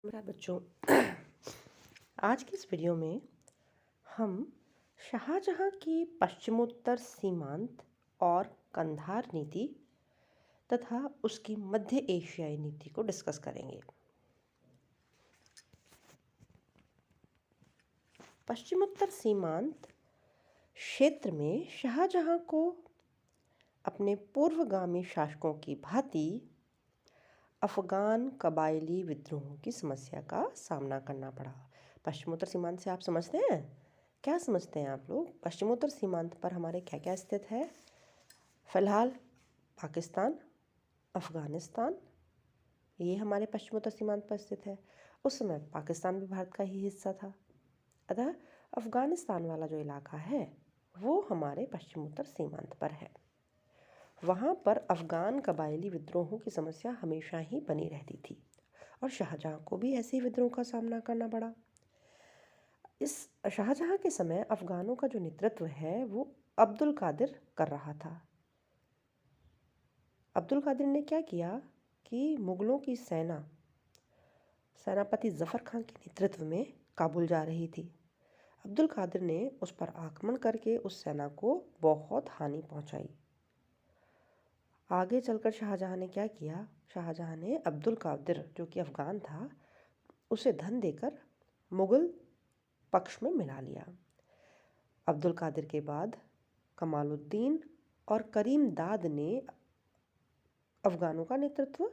मेरा बच्चों आज की इस वीडियो में हम शाहजहां की पश्चिमोत्तर सीमांत और कंधार नीति तथा उसकी मध्य एशियाई नीति को डिस्कस करेंगे। पश्चिमोत्तर सीमांत क्षेत्र में शाहजहां को अपने पूर्वगामी शासकों की भांति अफगान कबायली विद्रोहों की समस्या का सामना करना पड़ा। पश्चिमोत्तर सीमांत से आप समझते हैं, क्या समझते हैं आप लोग? पश्चिमोत्तर सीमांत पर हमारे क्या क्या स्थित है? फिलहाल पाकिस्तान, अफगानिस्तान, ये हमारे पश्चिमोत्तर सीमांत पर स्थित है। उस समय पाकिस्तान भी भारत का ही हिस्सा था, अतः अफगानिस्तान वाला जो इलाका है वो हमारे पश्चिमोत्तर सीमांत पर है। वहाँ पर अफगान कबायली विद्रोहों की समस्या हमेशा ही बनी रहती थी और शाहजहां को भी ऐसे ही विद्रोह का सामना करना पड़ा। इस शाहजहां के समय अफगानों का जो नेतृत्व है वो अब्दुल कादिर कर रहा था। अब्दुल कादिर ने क्या किया कि मुगलों की सेनापति जफ़र खान के नेतृत्व में काबुल जा रही थी। अब्दुल कादिर ने उस पर आक्रमण करके उस सेना को बहुत हानि पहुंचाई। आगे चलकर शाहजहां ने क्या किया? शाहजहां ने अब्दुल कादिर जो कि अफ़गान था उसे धन देकर मुग़ल पक्ष में मिला लिया। अब्दुल कादिर के बाद कमालुद्दीन और करीम दाद ने अफ़गानों का नेतृत्व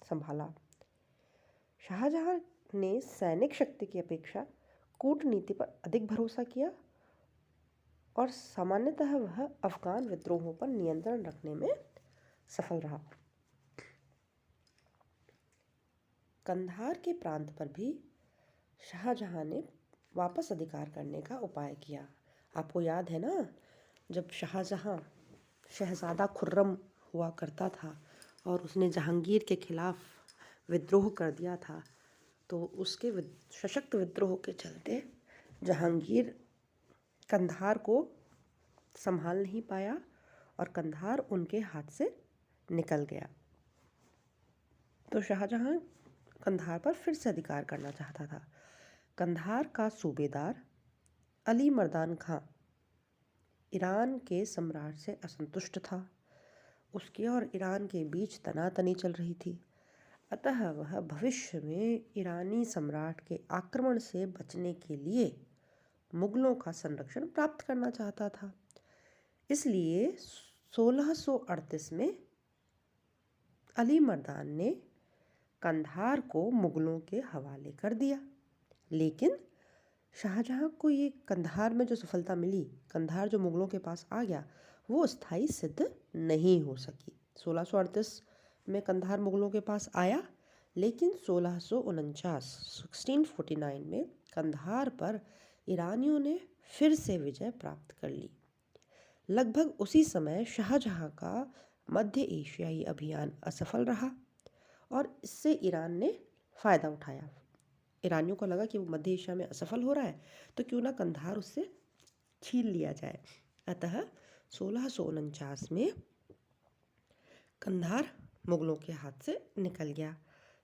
संभाला। शाहजहां ने सैनिक शक्ति की अपेक्षा कूटनीति पर अधिक भरोसा किया और सामान्यतः वह अफ़गान विद्रोहों पर नियंत्रण रखने में सफल रहा। कंधार के प्रांत पर भी शाहजहां ने वापस अधिकार करने का उपाय किया। आपको याद है ना, जब शाहजहां शहजादा खुर्रम हुआ करता था और उसने जहांगीर के खिलाफ विद्रोह कर दिया था, तो उसके सशक्त विद्रोह के चलते जहांगीर कंधार को संभाल नहीं पाया और कंधार उनके हाथ से निकल गया। तो शाहजहां कंधार पर फिर से अधिकार करना चाहता था। कंधार का सूबेदार अली मर्दान खां ईरान के सम्राट से असंतुष्ट था। उसके और ईरान के बीच तनातनी चल रही थी, अतः वह भविष्य में ईरानी सम्राट के आक्रमण से बचने के लिए मुगलों का संरक्षण प्राप्त करना चाहता था। इसलिए 1638 में अली मर्दान ने कंधार को मुगलों के हवाले कर दिया। लेकिन शाहजहां को ये कंधार में जो सफलता मिली, कंधार जो मुगलों के पास आ गया, वो स्थायी सिद्ध नहीं हो सकी। 1638 में कंधार मुगलों के पास आया, लेकिन 1649 में कंधार पर ईरानियों ने फिर से विजय प्राप्त कर ली। लगभग उसी समय शाहजहां का मध्य एशियाई अभियान असफल रहा और इससे ईरान ने फ़ायदा उठाया। ईरानियों को लगा कि वो मध्य एशिया में असफल हो रहा है, तो क्यों ना कंधार उससे छीन लिया जाए। अतः 1649 में कंधार मुगलों के हाथ से निकल गया।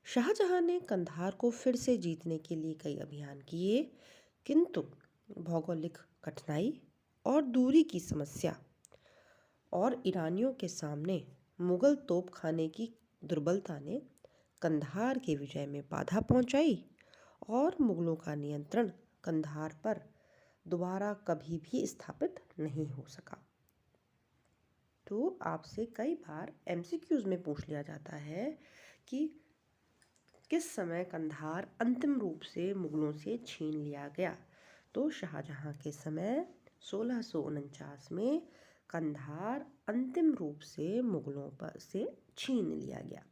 शाहजहां ने कंधार को फिर से जीतने के लिए कई अभियान किए, किंतु भौगोलिक कठिनाई और दूरी की समस्या और ईरानियों के सामने मुगल तोपखाने की दुर्बलता ने कंधार के विजय में बाधा पहुंचाई और मुगलों का नियंत्रण कंधार पर दोबारा कभी भी स्थापित नहीं हो सका। तो आपसे कई बार एमसीक्यूज में पूछ लिया जाता है कि किस समय कंधार अंतिम रूप से मुगलों से छीन लिया गया। तो शाहजहां के समय 1649 में कंधार अंतिम रूप से मुगलों पर से छीन लिया गया।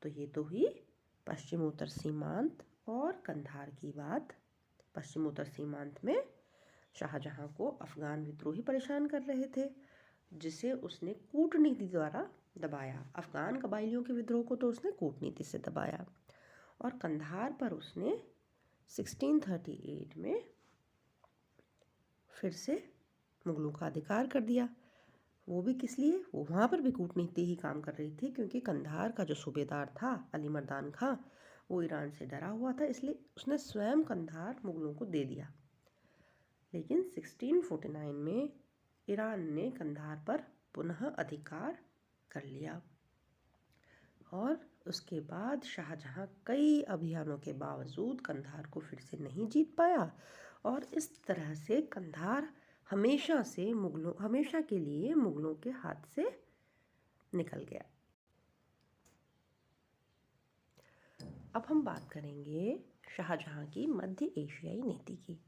तो ये तो हुई पश्चिमोत्तर सीमांत और कंधार की बात। पश्चिमोत्तर सीमांत में शाहजहां को अफगान विद्रोही परेशान कर रहे थे, जिसे उसने कूटनीति द्वारा दबाया। अफगान कबायलियों के विद्रोह को तो उसने कूटनीति से दबाया और कंधार पर उसने 1638 में फिर से मुगलों का अधिकार कर दिया। वो भी किस लिए? वो वहाँ पर भी कूटनीति ही काम कर रही थी, क्योंकि कंधार का जो सूबेदार था अली मर्दान खां, वो ईरान से डरा हुआ था, इसलिए उसने स्वयं कंधार मुगलों को दे दिया। लेकिन 1649 में ईरान ने कंधार पर पुनः अधिकार कर लिया और उसके बाद शाहजहां कई अभियानों के बावजूद कंधार को फिर से नहीं जीत पाया और इस तरह से कंधार हमेशा के लिए मुगलों के हाथ से निकल गया। अब हम बात करेंगे शाहजहां की मध्य एशियाई नीति की।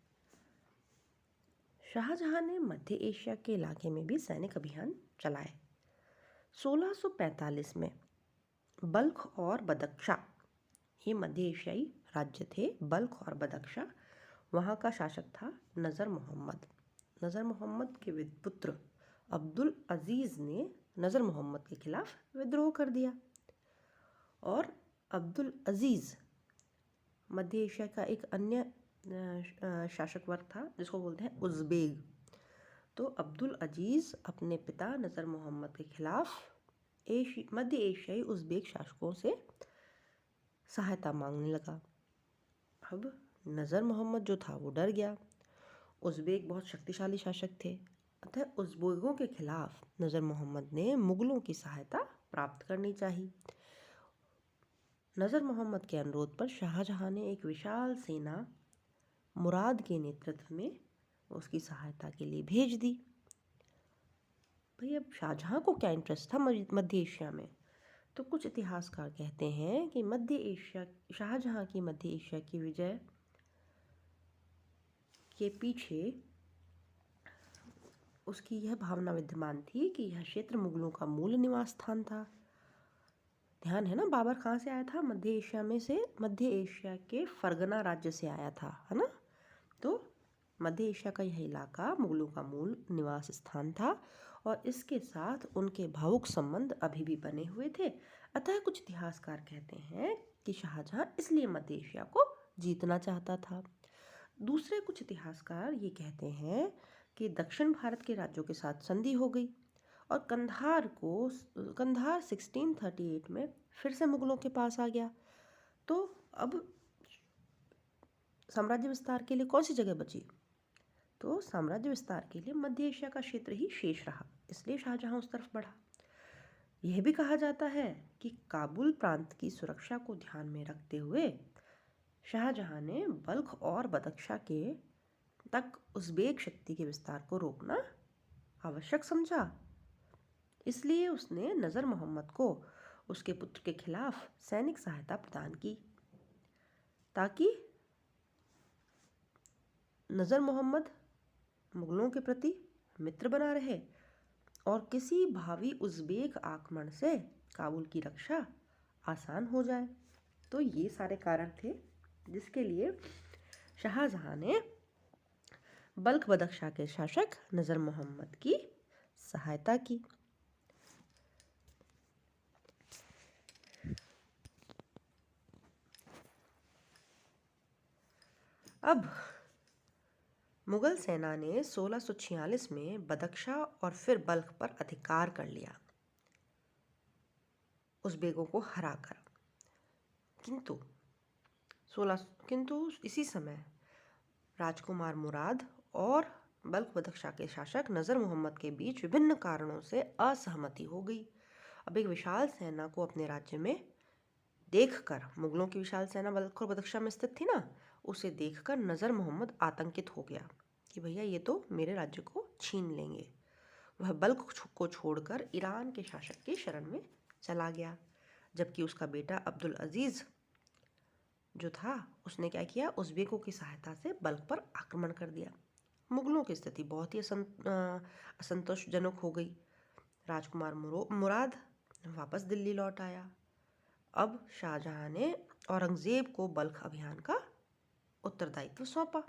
शाहजहां ने मध्य एशिया के इलाके में भी सैनिक अभियान चलाए। 1645 में बल्ख और बदख्शा, ये मध्य एशियाई राज्य थे, बल्ख और बदख्शा, वहाँ का शासक था नज़र मोहम्मद। नज़र मोहम्मद के पुत्र अब्दुल अजीज़ ने नज़र मोहम्मद के खिलाफ विद्रोह कर दिया और अब्दुल अजीज़ मध्य एशिया का एक अन्य शासक वर्ग था जिसको बोलते हैं उज़्बेक। तो अब्दुल अजीज़ अपने पिता नज़र मोहम्मद के खिलाफ मध्य एशियाई उज़्बेक शासकों से सहायता मांगने लगा। अब नज़र मोहम्मद जो था वो डर गया। उज़्बेक बहुत शक्तिशाली शासक थे, अतः उज़्बेकों के खिलाफ नज़र मोहम्मद ने मुगलों की सहायता प्राप्त करनी चाहिए। नज़र मोहम्मद के अनुरोध पर शाहजहां ने एक विशाल सेना मुराद के नेतृत्व में उसकी सहायता के लिए भेज दी। भाई अब शाहजहां को क्या इंटरेस्ट था मध्य एशिया में? तो कुछ इतिहासकार कहते हैं कि शाहजहां की मध्य एशिया की विजय के पीछे उसकी यह भावना विद्यमान थी कि यह क्षेत्र मुगलों का मूल निवास स्थान था। ध्यान है ना, बाबर कहाँ से आया था? मध्य एशिया में से, मध्य एशिया के फरगना राज्य से आया था, है ना। तो मध्य एशिया का यह इलाका मुगलों का मूल निवास स्थान था और इसके साथ उनके भावुक संबंध अभी भी बने हुए थे। अतः कुछ इतिहासकार कहते हैं कि शाहजहां इसलिए मध्य एशिया को जीतना चाहता था। दूसरे कुछ इतिहासकार ये कहते हैं कि दक्षिण भारत के राज्यों के साथ संधि हो गई और कंधार 1638 में फिर से मुगलों के पास आ गया। तो अब साम्राज्य विस्तार के लिए कौन सी जगह बची? तो साम्राज्य विस्तार के लिए मध्य एशिया का क्षेत्र ही शेष रहा, इसलिए शाहजहां उस तरफ बढ़ा। यह भी कहा जाता है कि काबुल प्रांत की सुरक्षा को ध्यान में रखते हुए शाहजहां ने बल्ख और बदख्शा के तक उज़्बेक शक्ति के विस्तार को रोकना आवश्यक समझा। इसलिए उसने नज़र मोहम्मद को उसके पुत्र के खिलाफ सैनिक सहायता प्रदान की ताकि नज़र मोहम्मद मुगलों के प्रति मित्र बना रहे और किसी भावी उज़्बेक आक्रमण से काबुल की रक्षा आसान हो जाए। तो ये सारे कारण थे जिसके लिए शाहजहां ने बल्ख बदख्शा के शासक नज़र मोहम्मद की सहायता की। अब मुगल सेना ने 1646 में बदख्शा और फिर बल्ख पर अधिकार कर लिया उज़्बेकों को हराकर। किंतु इसी समय राजकुमार मुराद और बल्ख बदख्शा के शासक नज़र मोहम्मद के बीच विभिन्न कारणों से असहमति हो गई। अब एक विशाल सेना को अपने राज्य में देखकर, मुगलों की विशाल सेना बल्ख और बदख्शा में स्थित थी ना, उसे देखकर नज़र मोहम्मद आतंकित हो गया कि भैया ये तो मेरे राज्य को छीन लेंगे। वह बल्ख को छोड़कर ईरान के शासक की शरण में चला गया, जबकि उसका बेटा अब्दुल अजीज़ जो था उसने क्या किया, उज़्बेकों की सहायता से बल्ख पर आक्रमण कर दिया। मुगलों की स्थिति बहुत ही असंतोषजनक हो गई। राजकुमार मुराद वापस दिल्ली लौट आया। अब शाहजहां ने औरंगज़ेब को बल्ख अभियान का उत्तरदायित्व सौंपा।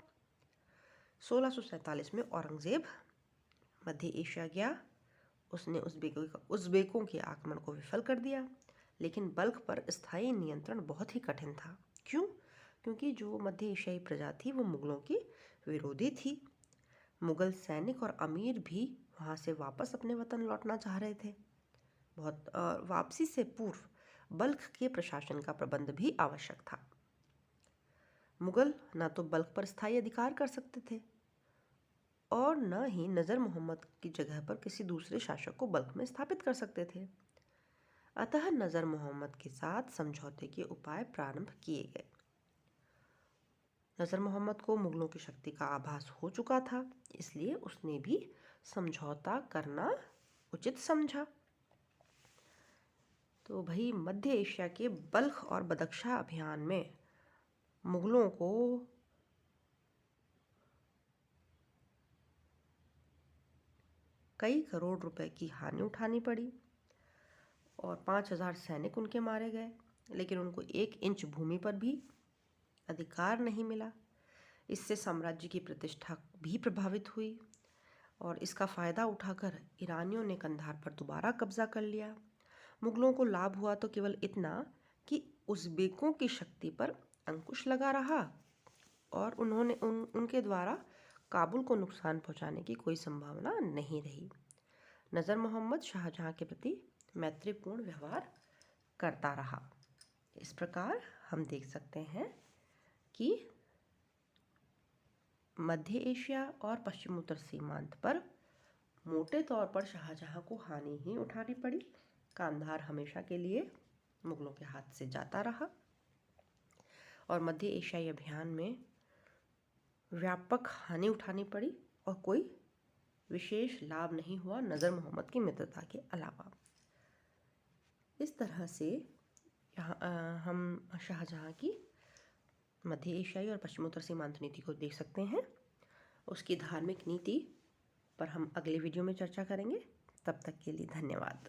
1647 में औरंगज़ेब मध्य एशिया गया। उसने उज़्बेकों के आक्रमण को विफल कर दिया, लेकिन बल्ख पर स्थायी नियंत्रण बहुत ही कठिन था। क्यों? क्योंकि जो मध्य एशियाई प्रजा थी वो मुगलों की विरोधी थी। मुगल सैनिक और अमीर भी वहाँ से वापस अपने वतन लौटना चाह रहे थे। वापसी से पूर्व बल्ख के प्रशासन का प्रबंध भी आवश्यक था। मुगल न तो बल्ख पर स्थायी अधिकार कर सकते थे और न ही नज़र मोहम्मद की जगह पर किसी दूसरे शासक को बल्ख में स्थापित कर सकते थे। अतः नज़र मोहम्मद के साथ समझौते के उपाय प्रारंभ किए गए। नज़र मोहम्मद को मुगलों की शक्ति का आभास हो चुका था, इसलिए उसने भी समझौता करना उचित समझा। तो भाई मध्य एशिया के बल्ख और बदख्शा अभियान में मुगलों को कई करोड़ रुपए की हानि उठानी पड़ी और 5000 सैनिक उनके मारे गए, लेकिन उनको 1 इंच भूमि पर भी अधिकार नहीं मिला। इससे साम्राज्य की प्रतिष्ठा भी प्रभावित हुई और इसका फ़ायदा उठाकर ईरानियों ने कंधार पर दोबारा कब्जा कर लिया। मुगलों को लाभ हुआ तो केवल इतना कि उज़्बेकों की शक्ति पर अंकुश लगा रहा और उनके द्वारा काबुल को नुकसान पहुंचाने की कोई संभावना नहीं रही। नज़र मोहम्मद शाहजहां के प्रति मैत्रीपूर्ण व्यवहार करता रहा। इस प्रकार हम देख सकते हैं कि मध्य एशिया और पश्चिमोत्तर सीमांत पर मोटे तौर पर शाहजहां को हानि ही उठानी पड़ी। कांधार हमेशा के लिए मुगलों के हाथ से जाता रहा और मध्य एशियाई अभियान में व्यापक हानि उठानी पड़ी और कोई विशेष लाभ नहीं हुआ नज़र मोहम्मद की मित्रता के अलावा। इस तरह से हम शाहजहां की मध्य एशियाई और पश्चिमोत्तर सीमांत नीति को देख सकते हैं। उसकी धार्मिक नीति पर हम अगले वीडियो में चर्चा करेंगे। तब तक के लिए धन्यवाद।